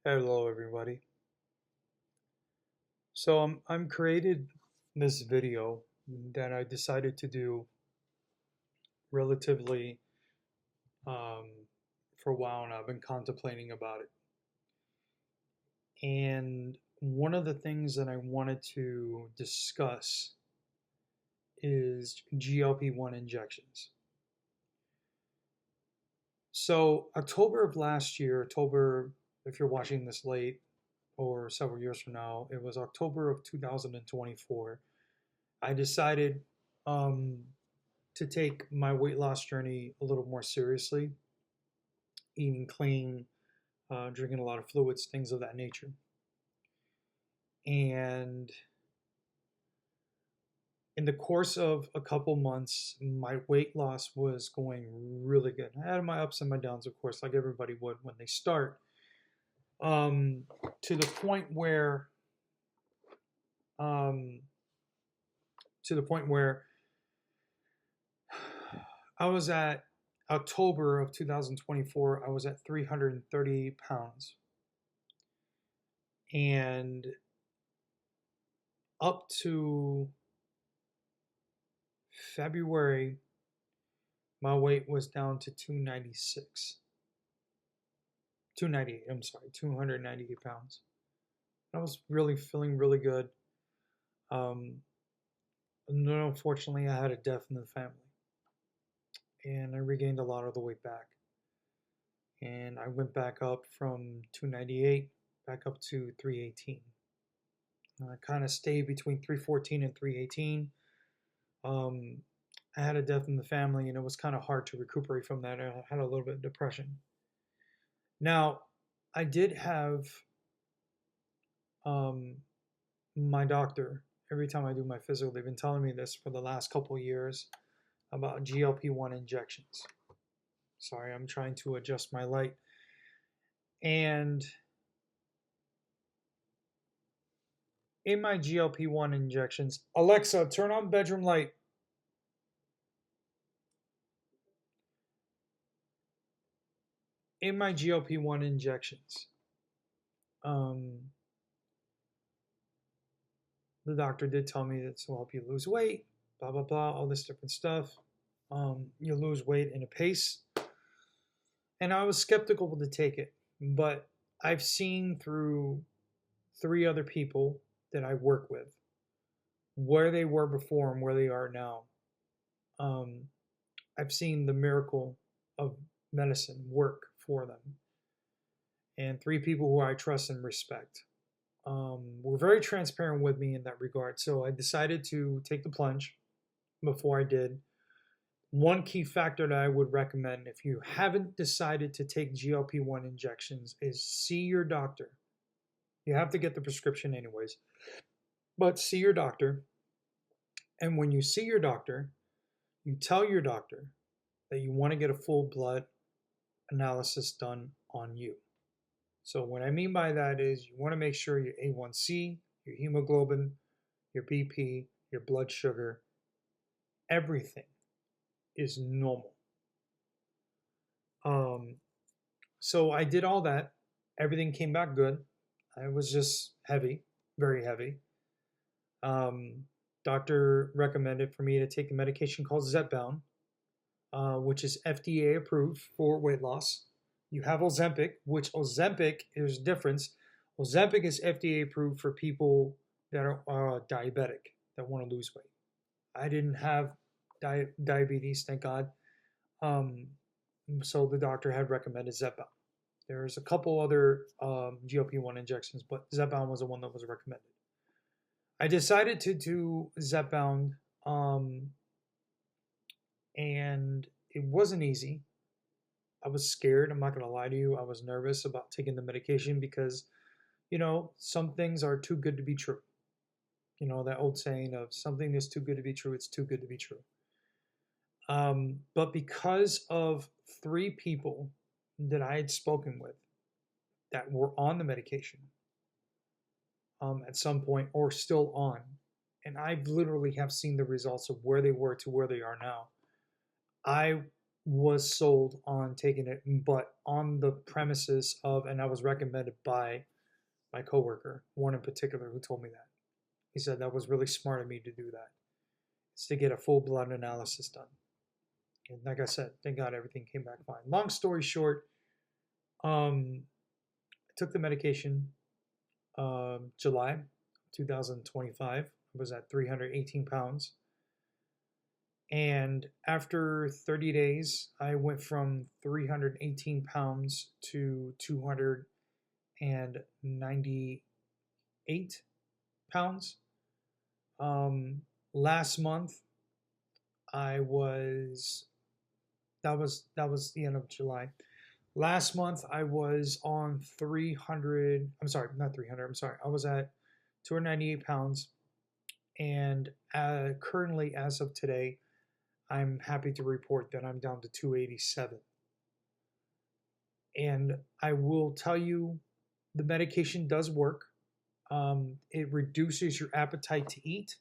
Hello everybody. So I'm created this video that I decided to do relatively um, for a while now. I've been contemplating about it. And one of the things that I wanted to discuss is GLP-1 injections. So October of last year, October, if you're watching this late or several years from now, it was October of 2024. I decided um, to take my weight loss journey a little more seriously, eating clean, drinking a lot of fluids, things of that nature. And in the course of a couple months, my weight loss was going really good. I had my ups and my downs, of course, like everybody would when they start, um, to the point where, um, to the point where I was at October of 2024, I was at 330 pounds. And up to February, my weight was down to 296. 298, I'm sorry, 298 pounds. I was really feeling really good. Um, Unfortunately, I had a death in the family, and I regained a lot of the weight back. And I went back up from 298 back up to 318. I kind of stayed between 314 and 318. Um, I had a death in the family, and it was kind of hard to recuperate from that. I had a little bit of depression. Now, I did have um, my doctor, every time I do my physical, they've been telling me this for the last couple of years about GLP-1 injections. Sorry, I'm trying to adjust my light. And in my GLP-1 injections, Alexa, turn on bedroom light. In my GLP-1 injections, um, the doctor did tell me that this will help you lose weight, blah, blah, blah, all this different stuff. You lose weight in a pace. And I was skeptical to take it, but I've seen through three other people that I work with where they were before and where they are now. Um, I've seen the miracle of medicine work for them. And three people who I trust and respect were very transparent with me in that regard. So I decided to take the plunge before I did. One key factor that I would recommend if you haven't decided to take GLP-1 injections is see your doctor. You have to get the prescription anyways, but see your doctor. And when you see your doctor, you tell your doctor that you want to get a full blood analysis done on you. So what I mean by that is you want to make sure your A1C, your hemoglobin, your BP, your blood sugar, everything is normal. So I did all that. Everything came back good. I was just heavy, very heavy. Doctor recommended for me to take a medication called Zepbound, which is FDA approved for weight loss. You have Ozempic, which Ozempic is different. Ozempic is FDA approved for people that are diabetic, that want to lose weight. I didn't have diabetes, thank God. So the doctor had recommended Zepbound. There's a couple other GLP-1 injections, but Zepbound was the one that was recommended. I decided to do Zepbound, and it wasn't easy. I was scared. I'm not going to lie to you. I was nervous about taking the medication because, some things are too good to be true. That old saying of something is too good to be true, it's too good to be true. But because of three people that I had spoken with that were on the medication at some point or still on, and I literally have seen the results of where they were to where they are now, I was sold on taking it, but on the premises of, and I was recommended by my coworker, one in particular, who told me that. He said that was really smart of me to do that. It's to get a full blood analysis done. And like I said, thank God everything came back fine. Long story short, I took the medication July 2025. I was at 318 pounds. And after 30 days, I went from 318 pounds to 298 pounds. Last month, I was that was the end of July. Last month, I was on 300. I'm sorry, not 300. I'm sorry. I was at 298 pounds, and currently, as of today, I'm happy to report that I'm down to 287. And I will tell you, the medication does work. It reduces your appetite to eat.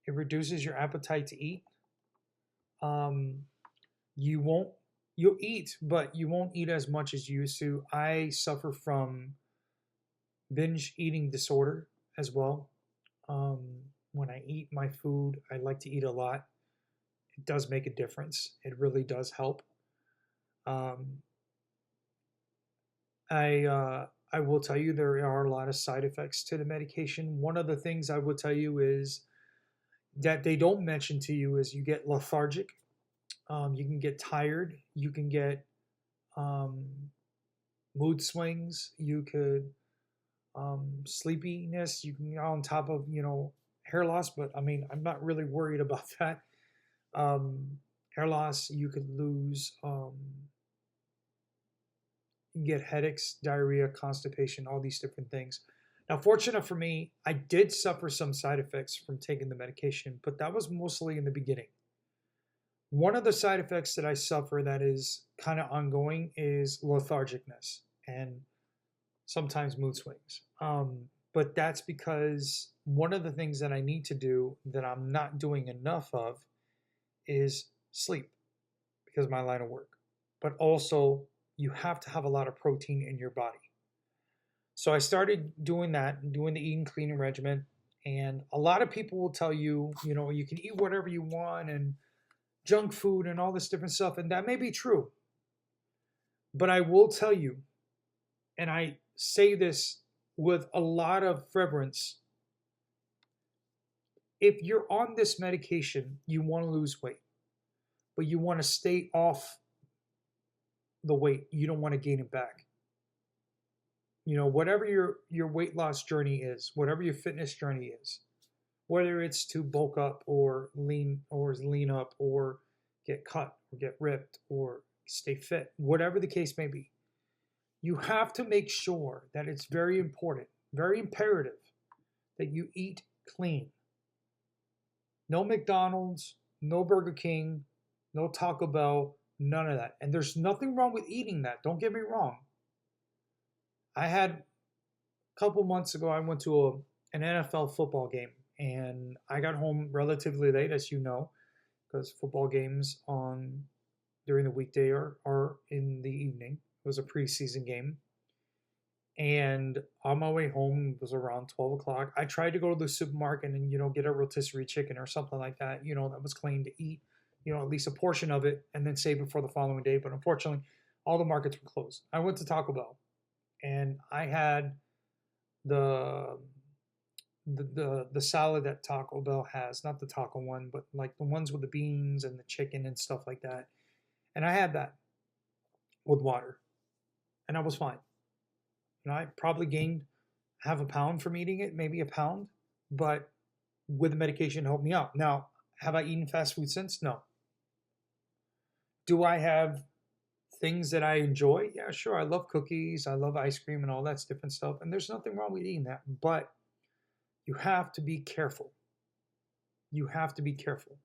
It reduces your appetite to eat. You'll eat, but you won't eat as much as you used to. I suffer from binge eating disorder as well. When I eat my food, I like to eat a lot. It does make a difference. It really does help. Um, I will tell you there are a lot of side effects to the medication. One of the things I will tell you is that they don't mention to you is you get lethargic. You can get tired. You can get um, mood swings. You could sleepiness. You can on top of hair loss, but I mean I'm not really worried about that. Hair loss. You could lose. You get headaches, diarrhea, constipation, all these different things. Now, fortunate for me, I did suffer some side effects from taking the medication, but that was mostly in the beginning. One of the side effects that I suffer that is kind of ongoing is lethargicness and sometimes mood swings. But that's because one of the things that I need to do that I'm not doing enough of is sleep because of my line of work. But also, you have to have a lot of protein in your body. So I started doing that, doing the eating cleaning regimen. And a lot of people will tell you, you can eat whatever you want and junk food and all this different stuff. And that may be true. But I will tell you, and I say this with a lot of reverence, if you're on this medication, you want to lose weight, but you want to stay off the weight. You don't want to gain it back. Whatever your weight loss journey is, whatever your fitness journey is, whether it's to bulk up or lean up or get cut or get ripped or stay fit, whatever the case may be, you have to make sure that it's very important, very imperative that you eat clean. No McDonald's, no Burger King, no Taco Bell, none of that. And there's nothing wrong with eating that. Don't get me wrong. I had a couple months ago, I went to an NFL football game and I got home relatively late, as you know, because football games during the weekday are in the evening. It was a preseason game. And on my way home, it was around 12 o'clock. I tried to go to the supermarket and, get a rotisserie chicken or something like that, that was clean to eat, at least a portion of it and then save it for the following day. But unfortunately, all the markets were closed. I went to Taco Bell and I had the salad that Taco Bell has, not the taco one, but like the ones with the beans and the chicken and stuff like that. And I had that with water and I was fine. I probably gained half a pound from eating it, maybe a pound, but with the medication, it helped me out. Now, have I eaten fast food since? No. Do I have things that I enjoy? Yeah, sure. I love cookies. I love ice cream and all that different stuff. And there's nothing wrong with eating that, but you have to be careful. You have to be careful.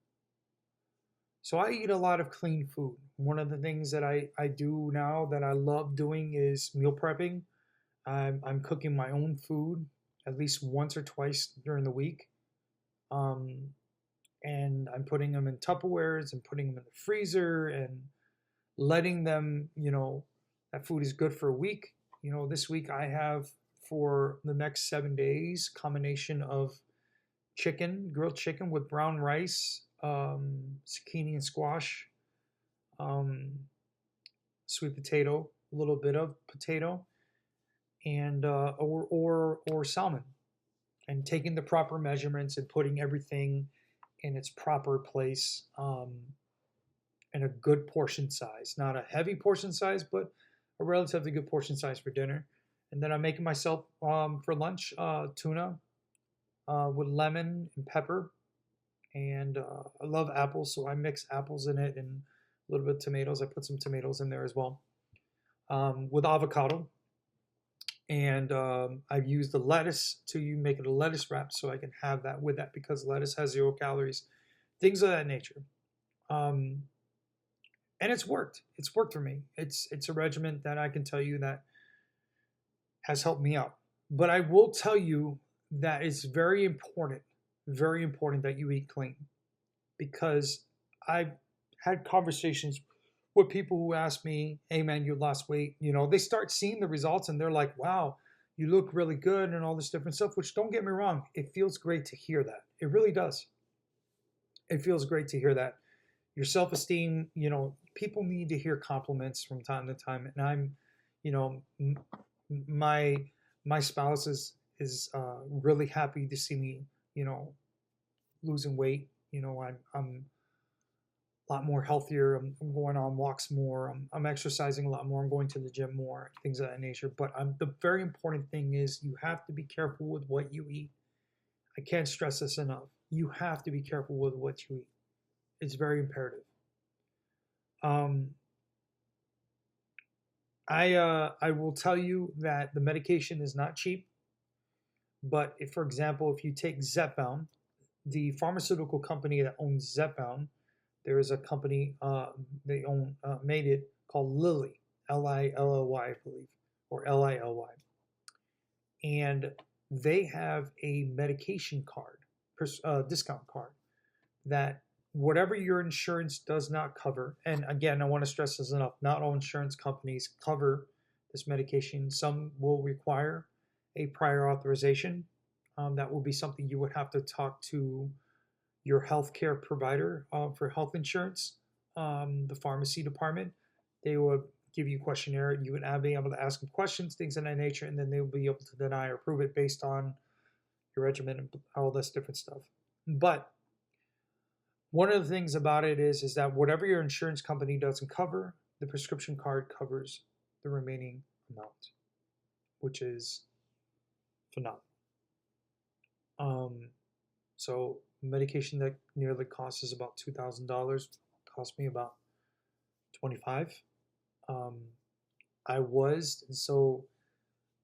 So I eat a lot of clean food. One of the things that I do now that I love doing is meal prepping. I'm cooking my own food at least once or twice during the week. and I'm putting them in Tupperwares and putting them in the freezer and letting them, that food is good for a week. This week I have for the next 7 days combination of grilled chicken with brown rice, zucchini and squash, um, sweet potato, a little bit of potato, and or salmon, and taking the proper measurements and putting everything in its proper place, in a good portion size, not a heavy portion size, but a relatively good portion size for dinner. And then I'm making myself for lunch tuna with lemon and pepper. And I love apples, so I mix apples in it and a little bit of tomatoes. I put some tomatoes in there as well, with avocado. And I've used the lettuce to make it a lettuce wrap, so I can have that with that because lettuce has 0 calories, things of that nature. And it's worked. It's worked for me. It's a regimen that I can tell you that has helped me out. But I will tell you that it's very important that you eat clean, because I've had conversations with people who ask me, "Hey man, you lost weight." They start seeing the results and they're like, "Wow, you look really good," and all this different stuff. Which, don't get me wrong, it feels great to hear that. It really does. It feels great to hear that. Your self-esteem, people need to hear compliments from time to time, and I'm, my my spouse is really happy to see me, losing weight. I'm a lot more healthier. I'm going on walks more. I'm exercising a lot more. I'm going to the gym more, things of that nature. But the very important thing is you have to be careful with what you eat. I can't stress this enough. You have to be careful with what you eat. It's very imperative. I will tell you that the medication is not cheap. But if, for example, if you take Zepbound, the pharmaceutical company that owns Zepbound, there is a company they own made it called Lilly, Lilly, I believe, or Lilly, and they have a medication card, discount card, that whatever your insurance does not cover, and again, I want to stress this enough, not all insurance companies cover this medication. Some will require a prior authorization. That will be something you would have to talk to your healthcare provider for health insurance, the pharmacy department. They will give you a questionnaire. You would be able to ask them questions, things of that nature, and then they will be able to deny or approve it based on your regimen and all this different stuff. But one of the things about it is that whatever your insurance company doesn't cover, the prescription card covers the remaining amount, which is phenomenal. So medication that nearly costs about $2,000 cost me about 25. So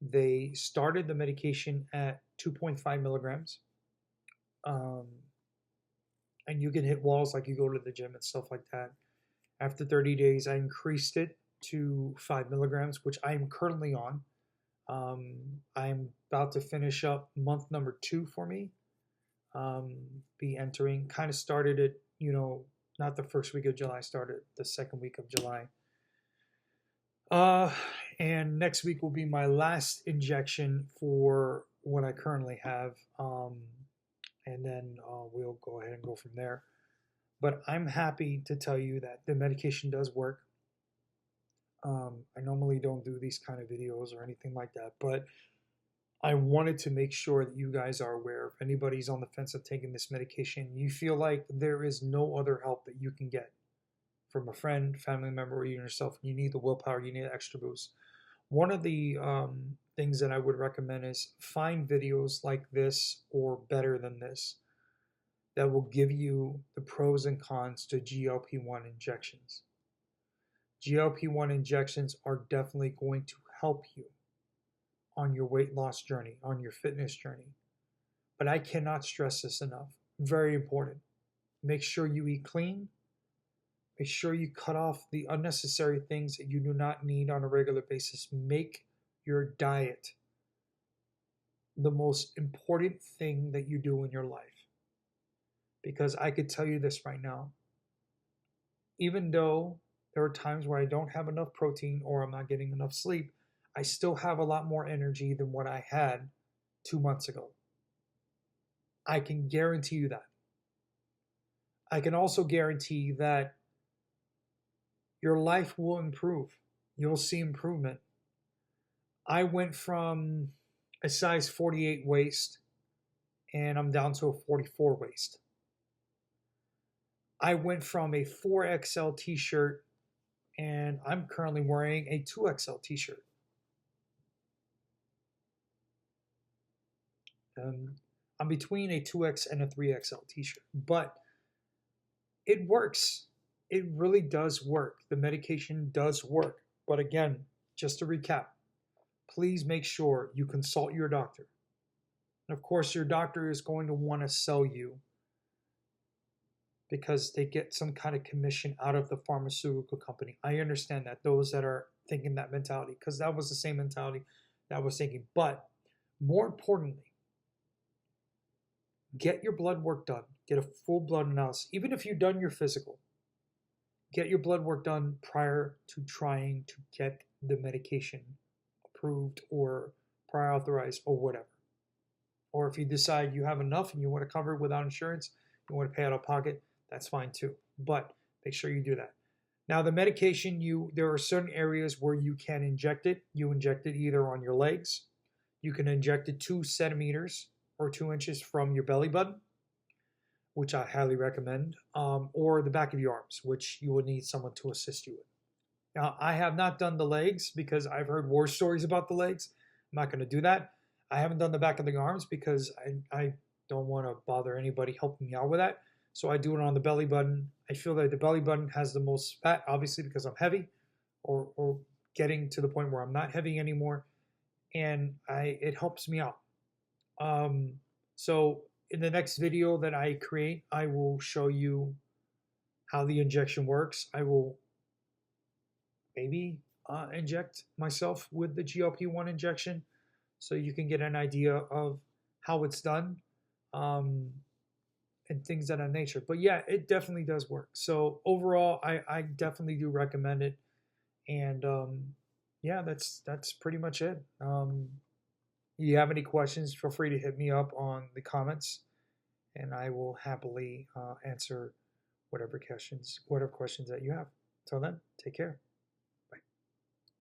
they started the medication at 2.5 milligrams. And you can hit walls like you go to the gym and stuff like that. After 30 days, I increased it to 5 milligrams, which I am currently on. I'm about to finish up month number 2 for me. Be entering, kind of started it, not the first week of July, started the second week of July. And next week will be my last injection for what I currently have. And then we'll go ahead and go from there. But I'm happy to tell you that the medication does work. I normally don't do these kind of videos or anything like that, but I wanted to make sure that you guys are aware. If anybody's on the fence of taking this medication, you feel like there is no other help that you can get from a friend, family member, or even yourself, you need the willpower, you need an extra boost. One of the things that I would recommend is find videos like this or better than this that will give you the pros and cons to GLP-1 injections. GLP-1 injections are definitely going to help you on your weight loss journey, on your fitness journey. But I cannot stress this enough. Very important. Make sure you eat clean. Make sure you cut off the unnecessary things that you do not need on a regular basis. Make your diet the most important thing that you do in your life. because I could tell you this right now. Even though there are times where I don't have enough protein or I'm not getting enough sleep, I still have a lot more energy than what I had 2 months ago. I can guarantee you that. I can also guarantee that your life will improve. You'll see improvement. I went from a size 48 waist and I'm down to a 44 waist. I went from a 4XL t-shirt and I'm currently wearing a 2XL t-shirt. I'm between a 2X and a 3XL t-shirt, but it works. It really does work. The medication does work. But again, just to recap, please make sure you consult your doctor. And of course, your doctor is going to want to sell you because they get some kind of commission out of the pharmaceutical company. I understand that, those that are thinking that mentality, because that was the same mentality that I was thinking. But more importantly, get your blood work done. Get a full blood analysis. Even if you've done your physical, get your blood work done prior to trying to get the medication approved or prior authorized or whatever. Or if you decide you have enough and you want to cover it without insurance, you want to pay out of pocket, that's fine too. But make sure you do that. Now the medication, there are certain areas where you can inject it. You inject it either on your legs. You can inject it 2 centimeters or 2 inches from your belly button, which I highly recommend, or the back of your arms, which you would need someone to assist you with. Now, I have not done the legs because I've heard war stories about the legs. I'm not going to do that. I haven't done the back of the arms because I don't want to bother anybody helping me out with that. So I do it on the belly button. I feel that the belly button has the most fat, obviously, because I'm heavy or getting to the point where I'm not heavy anymore. And it helps me out. So in the next video that I create, I will show you how the injection works. I will maybe inject myself with the glp1 injection so you can get an idea of how it's done and things of that nature. But yeah, it definitely does work. So overall, I definitely do recommend it. And yeah, that's pretty much it. You have any questions, feel free to hit me up on the comments and I will happily answer whatever questions that you have. Till then, take care.